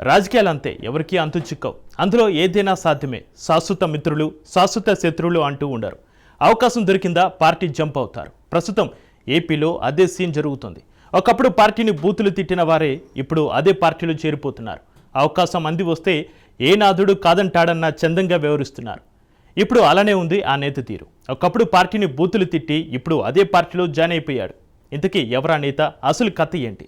రాజకీయాలంతే, ఎవరికీ అంతు చిక్కవు. అందులో ఏదైనా సాధ్యమే. శాశ్వత మిత్రులు, శాశ్వత శత్రువులు అంటూ ఉండరు. అవకాశం దొరికిందా పార్టీ జంప్ అవుతారు. ప్రస్తుతం ఏపీలో అదే సీన్ జరుగుతుంది. ఒకప్పుడు పార్టీని బూతులు తిట్టిన వారే ఇప్పుడు అదే పార్టీలో చేరిపోతున్నారు. అవకాశం అంది వస్తే ఏ నాథుడు కాదంటాడన్న చందంగా వ్యవహరిస్తున్నారు. ఇప్పుడు అలానే ఉంది ఆ నేత తీరు. ఒకప్పుడు పార్టీని బూతులు తిట్టి ఇప్పుడు అదే పార్టీలో జాయిన్ అయిపోయాడు. ఇంతకీ ఎవరా నేత, అసలు కథ ఏంటి?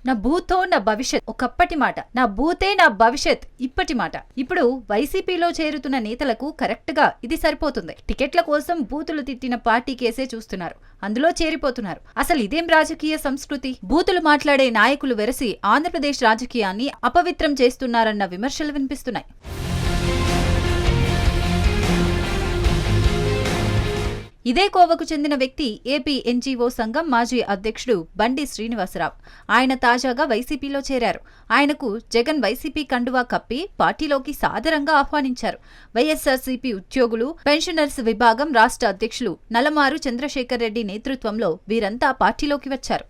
నా భూతో నా భవిష్యత్ ఒకప్పటి మాట, నా భూతే నా భవిష్యత్ ఇప్పటి మాట. ఇప్పుడు వైసీపీలో చేరుతున్న నేతలకు కరెక్ట్ గా ఇది సరిపోతుంది. టికెట్ల కోసం బూతులు తిట్టిన పార్టీ కేసే చూస్తున్నారు, అందులో చేరిపోతున్నారు. అసలు ఇదేం రాజకీయ సంస్కృతి? బూతులు మాట్లాడే నాయకులు వెరసి ఆంధ్రప్రదేశ్ రాజకీయాన్ని అపవిత్రం చేస్తున్నారన్న విమర్శలు వినిపిస్తున్నాయి. ఇదే కోవకు చెందిన వ్యక్తి ఏపీ ఎన్జీఓ సంఘం మాజీ అధ్యక్షుడు బండి శ్రీనివాసరావు. ఆయన తాజాగా వైసీపీలో చేరారు. ఆయనకు జగన్ వైసీపీ కండువా కప్పి పార్టీలోకి సాదరంగా ఆహ్వానించారు. వైఎస్ఆర్సీపీ ఉద్యోగులు, పెన్షనర్స్ విభాగం రాష్ట్ర అధ్యక్షులు నలమారు చంద్రశేఖర్ రెడ్డి నేతృత్వంలో వీరంతా పార్టీలోకి వచ్చారు.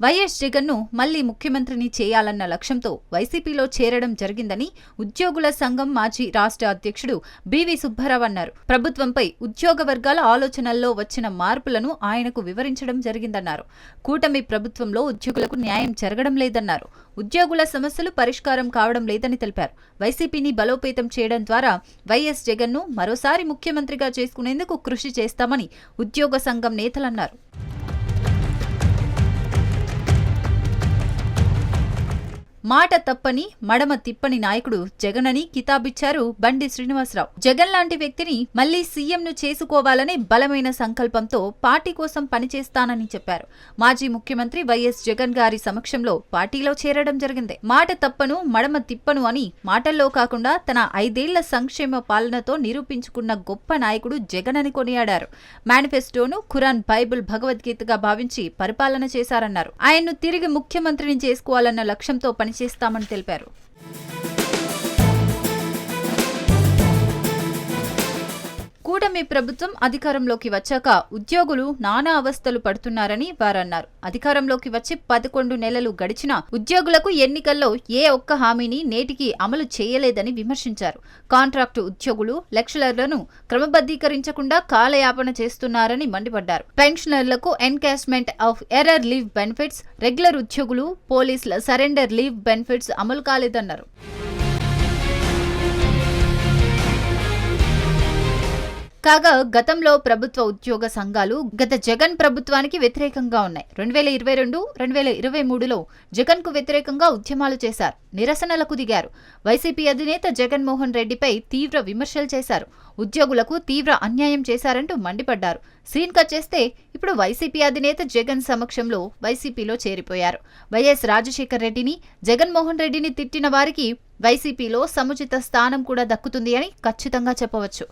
వైఎస్ జగన్ ను మళ్లీ ముఖ్యమంత్రిని చేయాలన్న లక్ష్యంతో వైసీపీలో చేరడం జరిగిందని ఉద్యోగుల సంఘం మాజీ రాష్ట్ర అధ్యక్షుడు బివి సుబ్బారావు అన్నారు. ప్రభుత్వంపై ఉద్యోగ వర్గాల ఆలోచనల్లో వచ్చిన మార్పులను ఆయనకు వివరించడం జరిగిందన్నారు. కూటమి ప్రభుత్వంలో ఉద్యోగులకు న్యాయం జరగడం లేదన్నారు. ఉద్యోగుల సమస్యలు పరిష్కారం కావడం లేదని తెలిపారు. వైసీపీని బలోపేతం చేయడం ద్వారా వైఎస్ జగన్ ను మరోసారి ముఖ్యమంత్రిగా చేసుకునేందుకు కృషి చేస్తామని ఉద్యోగ సంఘం నేతలన్నారు. మాట తప్పని మడమ తిప్పని నాయకుడు జగన్ అని కితాబిచ్చారు బండి శ్రీనివాసరావు. జగన్ లాంటి వ్యక్తిని మళ్లీ సీఎంను చేసుకోవాలనే బలమైన సంకల్పంతో పార్టీ కోసం పనిచేస్తానని చెప్పారు. మాజీ ముఖ్యమంత్రి వైఎస్ జగన్ గారి సమక్షంలో పార్టీలో చేరడం జరిగింది. మాట తప్పను మడమ తిప్పను అని మాటల్లో కాకుండా తన 5 ఏళ్ల సంక్షేమ పాలనతో నిరూపించుకున్న గొప్ప నాయకుడు జగన్ అని కొనియాడారు. మేనిఫెస్టోను ఖురాన్, బైబిల్, భగవద్గీతగా భావించి పరిపాలన చేశారన్నారు. ఆయన్ను తిరిగి ముఖ్యమంత్రిని చేసుకోవాలన్న లక్ష్యంతో చేస్తామని తెలిపారు. కూటమి ప్రభుత్వం అధికారంలోకి వచ్చాక ఉద్యోగులు నానా అవస్థలు పడుతున్నారని వారన్నారు. అధికారంలోకి వచ్చి 11 నెలలు గడిచినా ఉద్యోగులకు ఎన్నికల్లో ఏ ఒక్క హామీని నేటికి అమలు చేయలేదని విమర్శించారు. కాంట్రాక్టు ఉద్యోగులు, లెక్చరర్లను క్రమబద్ధీకరించకుండా కాలయాపన చేస్తున్నారని మండిపడ్డారు. పెన్షనర్లకు ఎన్కాష్మెంట్ ఆఫ్ ఎర్రర్ లీవ్ బెనిఫిట్స్, రెగ్యులర్ ఉద్యోగులు, పోలీసుల సరెండర్ లీవ్ బెనిఫిట్స్ అమలు కాలేదన్నారు. కాగా గతంలో ప్రభుత్వ ఉద్యోగ సంఘాలు గత జగన్ ప్రభుత్వానికి వ్యతిరేకంగా ఉన్నాయి. 2022, 2023లో జగన్ కు వ్యతిరేకంగా ఉద్యమాలు చేశారు, నిరసనలకు దిగారు. వైసీపీ అధినేత జగన్మోహన్ రెడ్డిపై తీవ్ర విమర్శలు చేశారు. ఉద్యోగులకు తీవ్ర అన్యాయం చేశారంటూ మండిపడ్డారు. సీన్ కట్ చేస్తే ఇప్పుడు వైసీపీ అధినేత జగన్ సమక్షంలో వైసీపీలో చేరిపోయారు. వైఎస్ రాజశేఖర్ రెడ్డిని, జగన్మోహన్ రెడ్డిని తిట్టిన వారికి వైసీపీలో సముచిత స్థానం కూడా దక్కుతుంది అని ఖచ్చితంగా చెప్పవచ్చు.